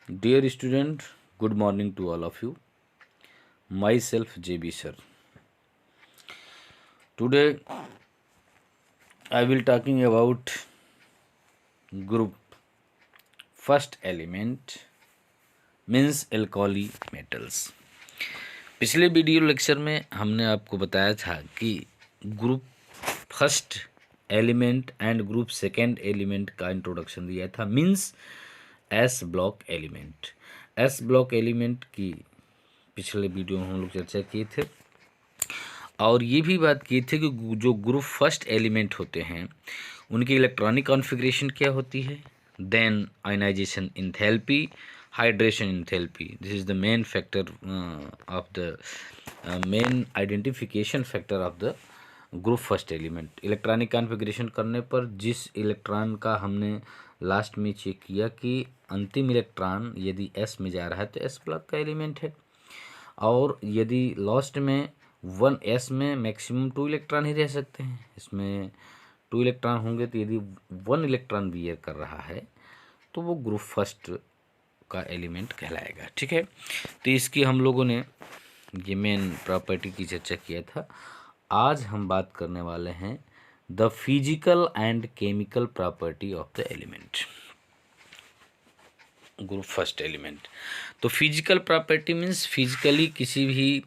Dear student, good morning to all of you. Myself JB sir. Today I will talking about group first element means alkali metals. पिछले video lecture में हमने आपको बताया था कि group first element and group second element का introduction दिया था means S block element. S block element की पिछले वीडियो में हम लोग चर्चा किए थे और ये भी बात की थी कि जो ग्रुप फर्स्ट एलिमेंट होते हैं उनकी इलेक्ट्रॉनिक कॉन्फ़िगरेशन क्या होती है, then ionisation enthalpy, hydration enthalpy. This is the main factor of the main identification factor of the group first element. Electronic configuration करने पर जिस इलेक्ट्रॉन का हमने लास्ट में चेक किया कि अंतिम इलेक्ट्रॉन यदि एस में जा रहा है तो एस ब्लॉक का एलिमेंट है, और यदि लास्ट में 1s में मैक्सिमम 2 इलेक्ट्रॉन ही रह सकते हैं। इसमें 2 इलेक्ट्रॉन होंगे तो यदि 1 इलेक्ट्रॉन बियर कर रहा है तो वो ग्रुप फर्स्ट का एलिमेंट कहलाएगा। ठीक है, तो इसकी हम लोगों ने ये मेन प्रॉपर्टी की चर्चा किया था। आज हम बात करने वाले हैं the physical and chemical property of the element, group first element. तो फिजिकल प्रॉपर्टी मीन्स फिजिकली किसी भी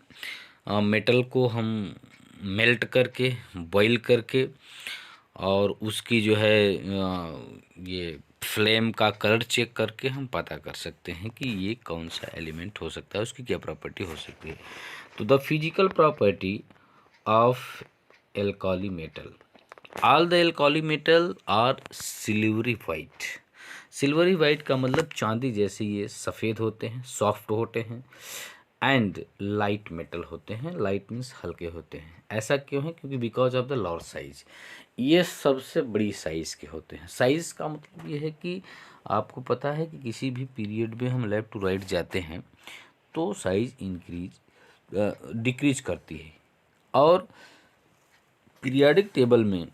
मेटल को हम मेल्ट करके बॉईल करके और उसकी जो है ये फ्लेम का कलर चेक करके हम पता कर सकते हैं कि ये कौन सा एलिमेंट हो सकता है, उसकी क्या प्रॉपर्टी हो सकती है। तो the physical property of alkali metal, all the alkali metal are silvery white. Silvery white का मतलब चांदी जैसे ये सफ़ेद होते हैं, सॉफ्ट होते हैं एंड लाइट मेटल होते हैं। लाइट मीन्स हल्के होते हैं। ऐसा क्यों है? क्योंकि because of the large size, ये सबसे बड़ी साइज़ के होते हैं। साइज़ का मतलब ये है कि आपको पता है कि किसी भी पीरियड में हम लेफ़्ट टू राइट जाते हैं तो साइज़ डिक्रीज करती है, और पीरियाडिक टेबल में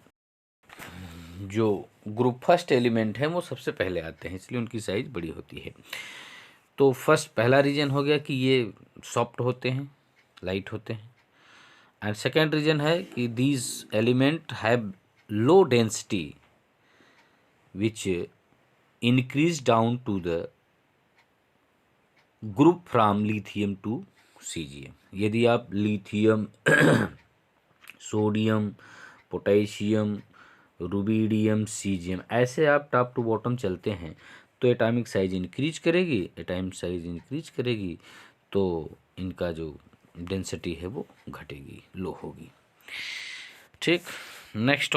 जो ग्रुप फर्स्ट एलिमेंट है वो सबसे पहले आते हैं, इसलिए उनकी साइज़ बड़ी होती है। तो फर्स्ट पहला रीजन हो गया कि ये सॉफ्ट होते हैं, लाइट होते हैं। एंड सेकेंड रीजन है कि these element have low density which increase down to the group from lithium to caesium. यदि आप lithium sodium, potassium, rubidium, caesium ऐसे आप टॉप टू बॉटम चलते हैं तो एटॉमिक साइज इंक्रीज करेगी। एटॉमिक साइज इंक्रीज करेगी तो इनका जो डेंसिटी है वो घटेगी, लो होगी। ठीक, नेक्स्ट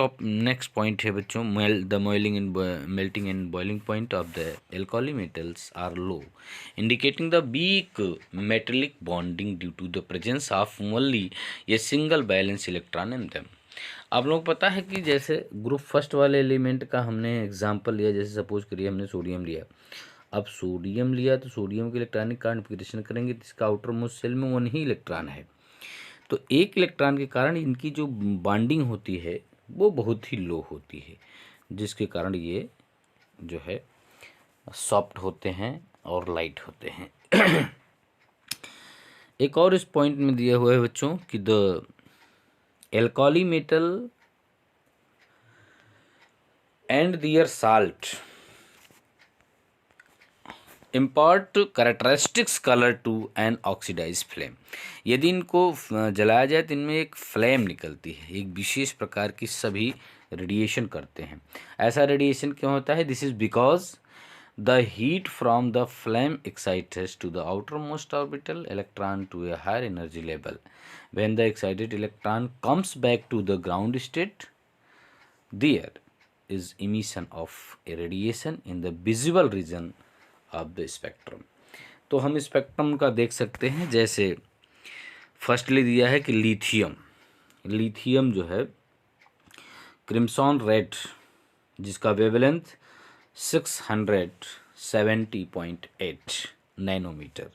पॉइंट है बच्चों, the melting and boiling point of the alkali metals are low, indicating the weak metallic bonding due to the presence of only a single valence electron in them. आप लोगों को पता है कि जैसे ग्रुप फर्स्ट वाले एलिमेंट का हमने एग्जांपल लिया, जैसे सपोज करिए हमने सोडियम लिया। अब सोडियम लिया तो सोडियम के इलेक्ट्रॉनिक कॉन्फ़िगरेशन करेंगे तो इसका आउटर मोस्ट शेल में 1 ही इलेक्ट्रॉन है, तो एक इलेक्ट्रॉन के कारण इनकी जो बॉन्डिंग होती है वो बहुत ही लो होती है, जिसके कारण ये जो है सॉफ्ट होते हैं और लाइट होते हैं। एक और इस पॉइंट में दिया हुआ है बच्चों कि the alkali metal and their salt impart characteristics colour to an oxidise flame. यदि इनको जलाया जाए तो इनमें एक फ्लेम निकलती है, एक विशेष प्रकार की सभी रेडिएशन करते हैं। ऐसा रेडिएशन क्यों होता है? This is because the heat from the flame excites to the outermost orbital electron to a higher energy level. When the excited electron comes back to the ground state, there is emission of a radiation in the visible region of the spectrum. तो हम spectrum का देख सकते हैं, जैसे firstly दिया है कि लिथियम जो है क्रिम्सन रेड, जिसका वेवलेंथ 670.8 नैनोमीटर।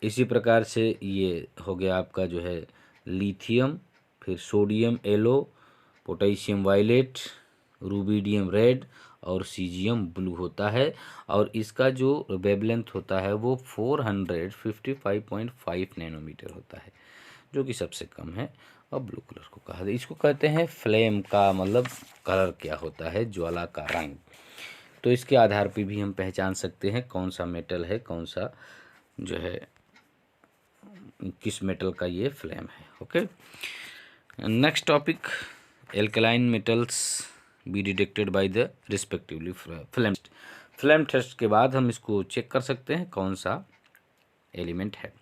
इसी प्रकार से ये हो गया आपका जो है लिथियम, फिर sodium yellow, potassium violet, rubidium red और सीजियम ब्लू होता है, और इसका जो वेवलेंथ होता है वो 455.5 नैनोमीटर होता है, जो कि सबसे कम है। और ब्लू कलर को कहा, इसको कहते हैं फ्लेम का मतलब कलर क्या होता है, ज्वाला का रंग। तो इसके आधार पे भी हम पहचान सकते हैं कौन सा मेटल है, कौन सा जो है किस मेटल का ये फ्लेम है। Okay, next topic, alkaline metals be detected by the respectively flame. Flame test के बाद हम इसको चेक कर सकते हैं कौन सा एलिमेंट है,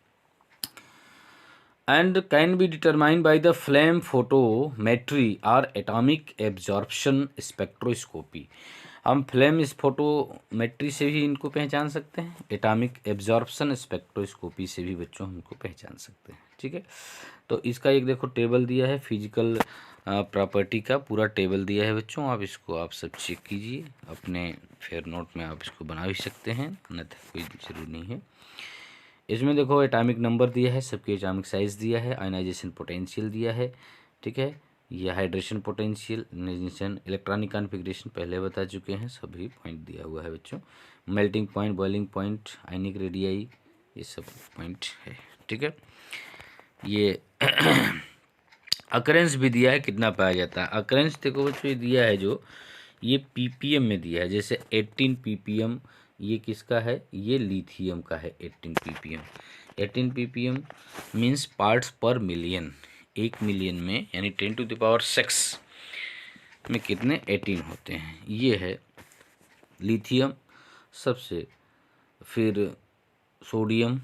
and can be determined by the flame photometry और एटॉमिक एब्जॉर्प्शन स्पेक्ट्रोस्कोपी। हम फ्लेम इस फोटोमेट्री से भी इनको पहचान सकते हैं, एटॉमिक एब्जॉर्प्शन स्पेक्ट्रोस्कोपी से भी बच्चों हम इनको पहचान सकते हैं। ठीक है, तो इसका एक देखो टेबल दिया है, फिजिकल प्रॉपर्टी का पूरा टेबल दिया है बच्चों, आप इसको आप सब चेक कीजिए अपने फेयर नोट में, आप इसको बना भी सकते हैं, अन्यथा कोई जरूरी नहीं है। इसमें देखो एटॉमिक नंबर दिया है, सबके एटॉमिक साइज दिया है, आयनाइजेशन पोटेंशियल दिया है, ठीक है, यह hydration potential, ionisation, electronic configuration पहले बता चुके हैं, सभी पॉइंट दिया हुआ है बच्चों, melting point, boiling point, ionic radii, ये सब पॉइंट है। ठीक है, ये अकरेंस भी दिया है, कितना पाया जाता है। अकरेंस देखो बच्चों ये दिया है, जो ये पीपीएम में दिया है, जैसे 18 पीपीएम ये किसका है, ये लिथियम का है। 18 पीपीएम, 18 पीपीएम मीन्स पार्ट्स पर मिलियन, 1 मिलियन में यानी 10⁶ में कितने 18 होते हैं, ये है लिथियम सबसे, फिर sodium,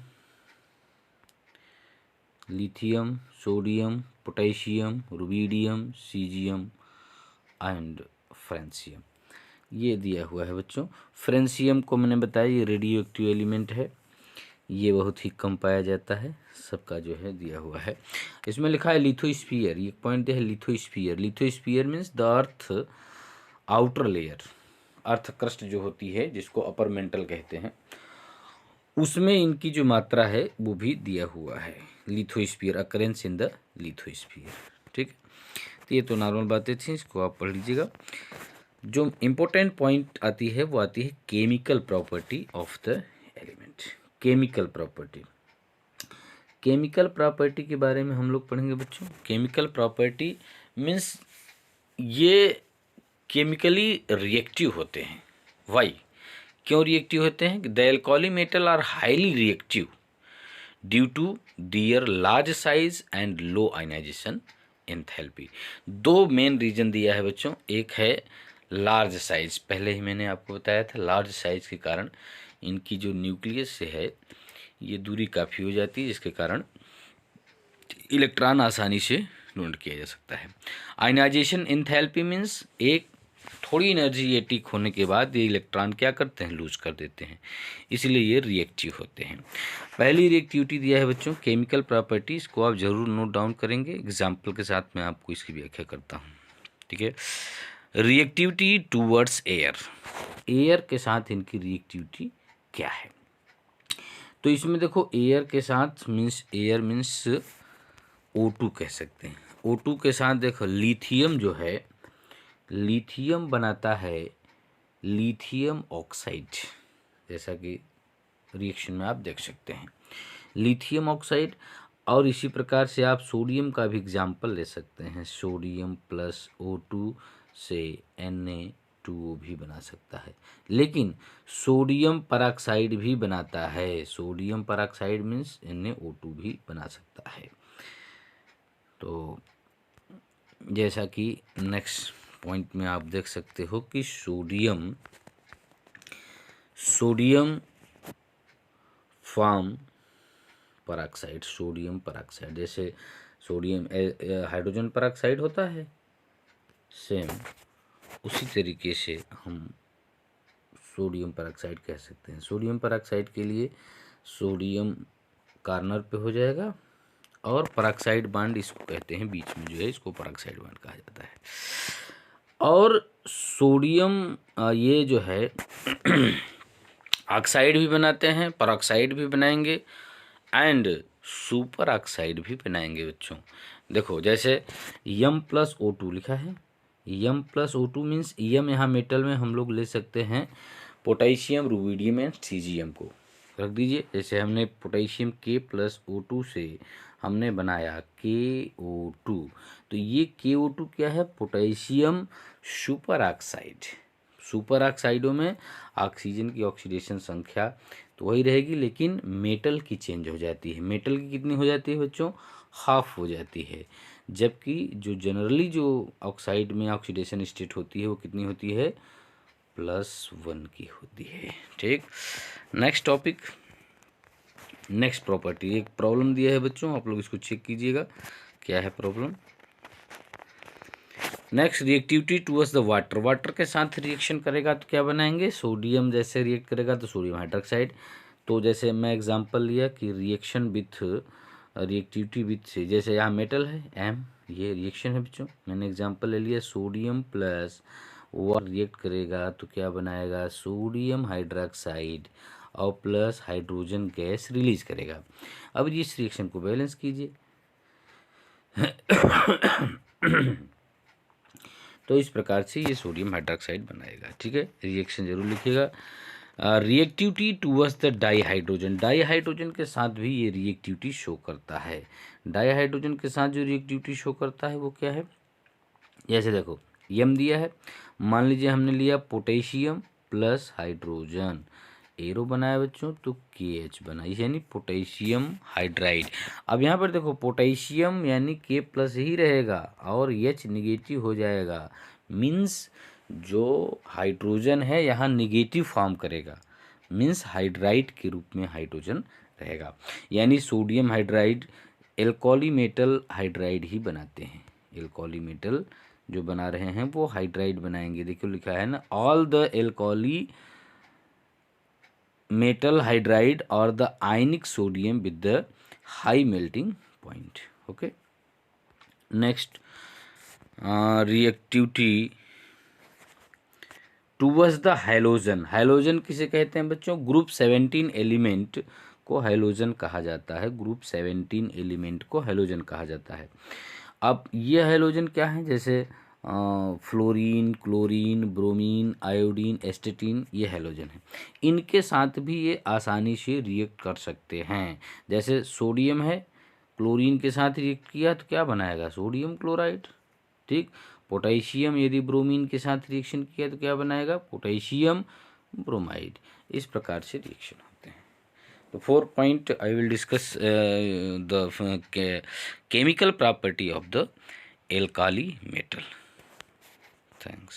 lithium, sodium, potassium, rubidium, caesium and francium, ये दिया हुआ है बच्चों। फ्रेंसियम को मैंने बताया ये रेडियो एक्टिव एलिमेंट है, ये बहुत ही कम पाया जाता है, सबका जो है दिया हुआ है। इसमें लिखा है लिथोस्फीयर, ये पॉइंट दिया है lithosphere. Lithosphere means the earth outer layer, earth crust जो होती है जिसको अपर मेंटल कहते हैं, उसमें इनकी जो मात्रा है वो भी दिया हुआ है। Lithosphere, occurrence in the lithosphere. ठीक, तो ये तो नॉर्मल बातें थी, इसको आप पढ़ लीजिएगा। जो इम्पोर्टेंट पॉइंट आती है वो आती है chemical property of the element. Chemical property, chemical property के बारे में हम लोग पढ़ेंगे बच्चों। केमिकल प्रॉपर्टी मीन्स ये केमिकली रिएक्टिव होते हैं। वाई, क्यों रिएक्टिव होते हैं? The alkali metal are highly reactive due to their large size and low ionisation enthalpy. दो मेन रीजन दिया है बच्चों, एक है लार्ज साइज, पहले ही मैंने आपको बताया था, लार्ज साइज के कारण इनकी जो न्यूक्लियस से है ये दूरी काफ़ी हो जाती है, जिसके कारण इलेक्ट्रॉन आसानी से ढूंढ किया जा सकता है। आयनाइजेशन एंथैल्पी मीन्स एक थोड़ी एनर्जी ये टिक होने के बाद ये इलेक्ट्रॉन क्या करते हैं, लूज कर देते हैं, इसलिए ये रिएक्टिव होते हैं। पहली रिएक्टिविटी दिया है बच्चों केमिकल प्रॉपर्टी, इसको आप जरूर नोट डाउन करेंगे, एग्जाम्पल के साथ मैं आपको इसकी व्याख्या करता हूँ। ठीक है, रिएक्टिविटी टूवर्ड्स एयर, एयर के साथ इनकी रिएक्टिविटी क्या है? तो इसमें देखो एयर के साथ मीन्स, एयर मीन्स O2 कह सकते हैं। O2 के साथ देखो लिथियम जो है, लिथियम बनाता है लिथियम ऑक्साइड, जैसा कि रिएक्शन में आप देख सकते हैं लिथियम ऑक्साइड। और इसी प्रकार से आप सोडियम का भी एग्जाम्पल ले सकते हैं, सोडियम प्लस O2 से Na2O भी बना सकता है, लेकिन सोडियम परऑक्साइड भी बनाता है, सोडियम परऑक्साइड मीन्स Na2O भी बना सकता है। तो जैसा कि नेक्स्ट पॉइंट में आप देख सकते हो कि sodium form peroxide, sodium peroxide, जैसे सोडियम हाइड्रोजन परऑक्साइड होता है, सेम उसी तरीके से हम सोडियम परऑक्साइड कह सकते हैं। सोडियम परऑक्साइड के लिए सोडियम कॉर्नर पे हो जाएगा और परऑक्साइड बांड इसको कहते हैं, बीच में जो है इसको परऑक्साइड बांड कहा जाता है। और सोडियम ये जो है ऑक्साइड भी बनाते हैं, परऑक्साइड भी बनाएंगे एंड सुपर ऑक्साइड भी बनाएंगे बच्चों। देखो जैसे M+O2 लिखा है, यम प्लस O2 मीन्स यम यहाँ मेटल में हम लोग ले सकते हैं पोटेशियम, रुबिडियम एंड सीजियम को रख दीजिए। जैसे हमने पोटेशियम K प्लस O2 से हमने बनाया KO2, तो ये KO2 क्या है? Potassium super oxide. सुपर ऑक्साइडों में ऑक्सीजन की ऑक्सीडेशन संख्या तो वही रहेगी, लेकिन मेटल की चेंज हो जाती है। मेटल की कितनी हो जाती है बच्चों? हाफ हो जाती है। जबकि जो जनरली जो ऑक्साइड में ऑक्सीडेशन स्टेट होती है वो कितनी होती है? +1 की होती है। ठीक, नेक्स्ट टॉपिक, नेक्स्ट प्रॉपर्टी। एक प्रॉब्लम दिया है बच्चों, आप लोग इसको चेक कीजिएगा क्या है problem. Next, reactivity towards the water. Water के साथ रिएक्शन करेगा तो क्या बनाएंगे? सोडियम जैसे रिएक्ट करेगा तो सोडियम हाइड्रोक्साइड। तो जैसे मैं एग्जांपल लिया कि रिएक्शन विथ रिएक्टिविटी विथ से, जैसे यहाँ मेटल है M, ये रिएक्शन है बच्चों, मैंने एग्जांपल ले लिया सोडियम प्लस वाटर रिएक्ट करेगा तो क्या बनाएगा? सोडियम हाइड्रोक्साइड और प्लस हाइड्रोजन गैस रिलीज करेगा। अब इस रिएक्शन को बैलेंस कीजिए। तो इस प्रकार से ये सोडियम हाइड्रोक्साइड बनाएगा। ठीक है, रिएक्शन जरूर लिखिएगा। Reactivity towards the dihydrogen. Dihydrogen के साथ भी ये रिएक्टिविटी शो करता है। डाईहाइड्रोजन के साथ जो रिएक्टिविटी शो करता है वो क्या है? जैसे देखो यम दिया है, मान लीजिए हमने लिया पोटेशियम प्लस हाइड्रोजन, एरो बनाया बच्चों तो KH बना, यानी पोटेशियम हाइड्राइड। अब यहाँ पर देखो पोटेशियम यानी K प्लस ही रहेगा और H निगेटिव हो जाएगा, मीन्स जो हाइड्रोजन है यहाँ निगेटिव फॉर्म करेगा, मीन्स हाइड्राइड के रूप में हाइड्रोजन रहेगा। यानी सोडियम हाइड्राइड एल्कोली मेटल हाइड्राइड ही बनाते हैं। एल्कोली मेटल जो बना रहे हैं वो हाइड्राइड बनाएंगे। देखो लिखा है ना, all the alkali metal hydride or the ionic sodium with the high melting point. Okay, next, reactivity towards the halogen. halogen किसे कहते हैं बच्चों? ग्रुप 17 एलिमेंट को हैलोजन कहा जाता है। ग्रुप 17 एलिमेंट को हैलोजन कहा जाता है। अब ये हैलोजन क्या है? जैसे फ्लोरीन, क्लोरीन, ब्रोमीन, आयोडीन, एस्टेटिन, ये हैलोजन है। इनके साथ भी ये आसानी से रिएक्ट कर सकते हैं। जैसे सोडियम है, क्लोरीन के साथ रिएक्ट किया तो क्या बनाएगा? Sodium chloride. ठीक, पोटेशियम यदि ब्रोमीन के साथ रिएक्शन किया तो क्या बनाएगा? Potassium bromide. इस प्रकार से रिएक्शन होते हैं। तो 4 point I will discuss the chemical property of the alkali metal. Thanks.